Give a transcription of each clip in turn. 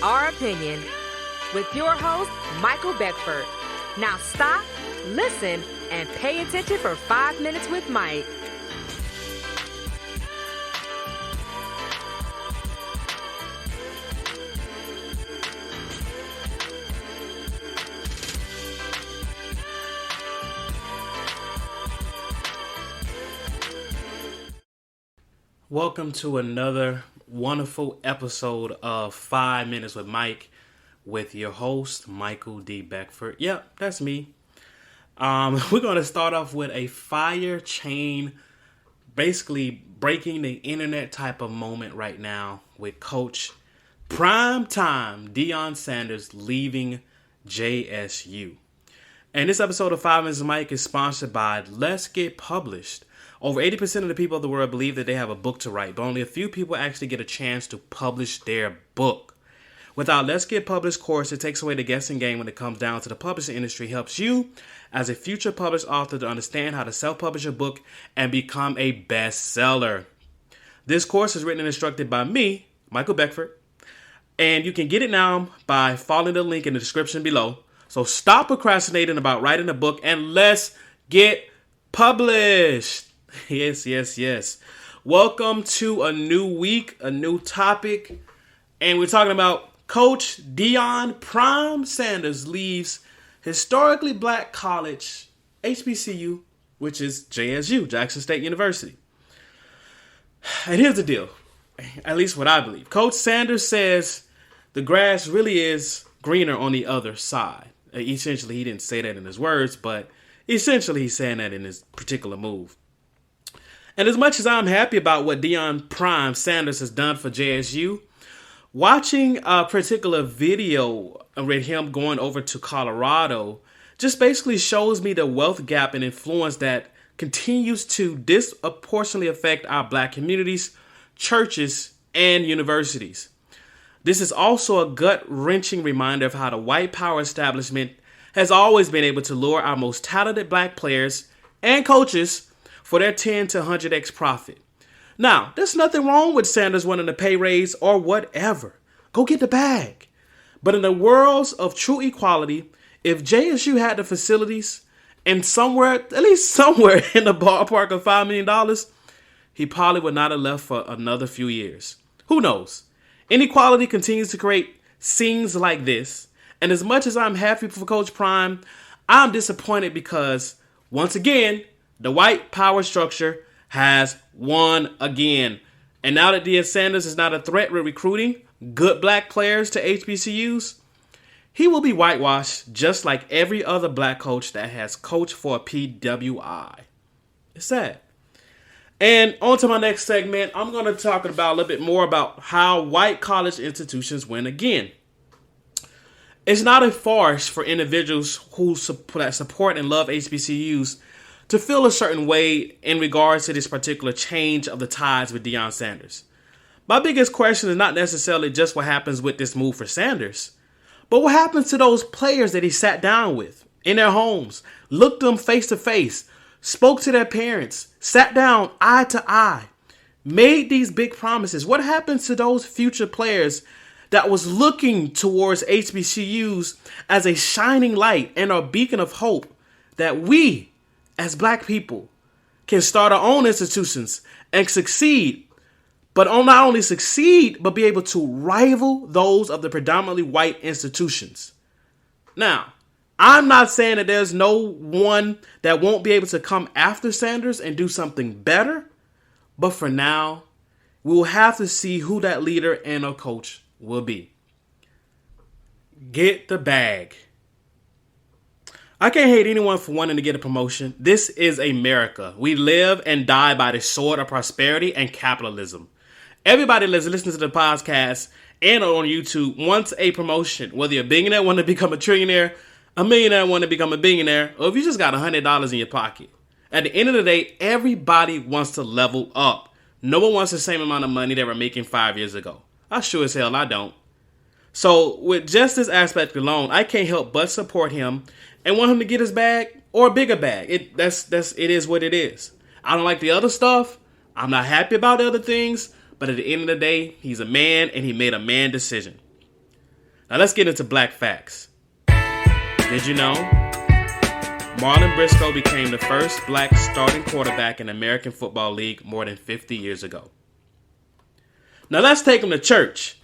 our opinion with your host, Michael Beckford. Now stop, listen, and pay attention for 5 minutes with Mike. Welcome to another wonderful episode of 5 Minutes with Mike with your host, Michael D. Beckford. Yep, that's me. We're going to start off with a fire chain, basically breaking the internet type of moment right now with Coach Prime Time Deion Sanders leaving JSU. And this episode of 5 Minutes with Mike is sponsored by Let's Get Published. Over 80% of the people of the world believe that they have a book to write, but only a few people actually get a chance to publish their book. With our Let's Get Published course, it takes away the guessing game when it comes down to the publishing industry, helps you as a future published author to understand how to self-publish a book and become a bestseller. This course is written and instructed by me, Michael Beckford, and you can get it now by following the link in the description below. So stop procrastinating about writing a book and let's get published. Yes. Welcome to a new week, a new topic. And we're talking about Coach Deion Prime Sanders leaves historically black college, HBCU, which is JSU, Jackson State University. And here's the deal, at least what I believe. Coach Sanders says the grass really is greener on the other side. Essentially, he didn't say that in his words, but essentially he's saying that in his particular move. And as much as I'm happy about what Deion Prime Sanders has done for JSU, watching a particular video with him going over to Colorado just basically shows me the wealth gap and influence that continues to disproportionately affect our black communities, churches, and universities. This is also a gut-wrenching reminder of how the white power establishment has always been able to lure our most talented black players and coaches for their 10 to 100x profit. Now, there's nothing wrong with Sanders wanting a pay raise or whatever. Go get the bag. But in the worlds of true equality, if JSU had the facilities and at least somewhere in the ballpark of $5 million, he probably would not have left for another few years. Who knows? Inequality continues to create scenes like this. And as much as I'm happy for Coach Prime, I'm disappointed because, once again, the white power structure has won again. And now that Deion Sanders is not a threat with recruiting good black players to HBCUs, he will be whitewashed just like every other black coach that has coached for a PWI. It's sad. And on to my next segment, I'm going to talk about a little bit more about how white college institutions win again. It's not a farce for individuals who support and love HBCUs to feel a certain way in regards to this particular change of the tides with Deion Sanders. My biggest question is not necessarily just what happens with this move for Sanders, but what happens to those players that he sat down with in their homes, looked them face to face, spoke to their parents, sat down eye to eye, made these big promises. What happens to those future players that was looking towards HBCUs as a shining light and a beacon of hope that we, as black people, can start our own institutions and succeed, but not only succeed, but be able to rival those of the predominantly white institutions. Now, I'm not saying that there's no one that won't be able to come after Sanders and do something better, but for now, we will have to see who that leader and a coach will be. Get the bag. I can't hate anyone for wanting to get a promotion. This is America. We live and die by the sword of prosperity and capitalism. Everybody that's listening to the podcast and on YouTube wants a promotion. Whether you're a billionaire, want to become a trillionaire, a millionaire, want to become a billionaire, or if you just got $100 in your pocket. At the end of the day, everybody wants to level up. No one wants the same amount of money they were making 5 years ago. I sure as hell I don't. So with just this aspect alone, I can't help but support him and want him to get his bag or a bigger bag. It is what it is. I don't like the other stuff. I'm not happy about the other things. But at the end of the day, he's a man and he made a man decision. Now let's get into black facts. Did you know Marlon Briscoe became the first black starting quarterback in the American Football League more than 50 years ago? Now let's take him to church.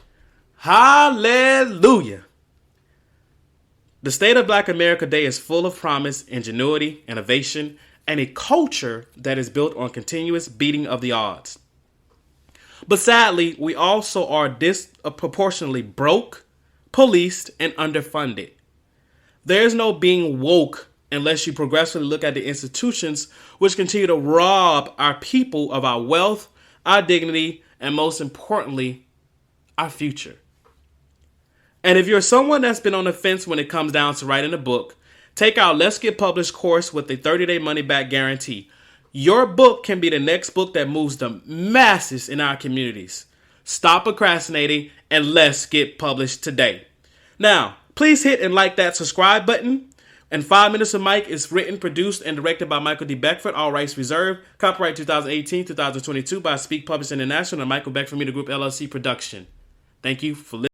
Hallelujah. The State of Black America Day is full of promise, ingenuity, innovation, and a culture that is built on continuous beating of the odds. But sadly, we also are disproportionately broke, policed, and underfunded. There is no being woke unless you progressively look at the institutions which continue to rob our people of our wealth, our dignity, and most importantly, our future. And if you're someone that's been on the fence when it comes down to writing a book, take our Let's Get Published course with a 30-day money-back guarantee. Your book can be the next book that moves the masses in our communities. Stop procrastinating and let's get published today. Now, please hit and like that subscribe button. And 5 Minutes with Mike is written, produced, and directed by Michael D. Beckford. All rights reserved. Copyright 2018-2022 by Speak Publishing International and Michael Beckford Media Group LLC production. Thank you for listening.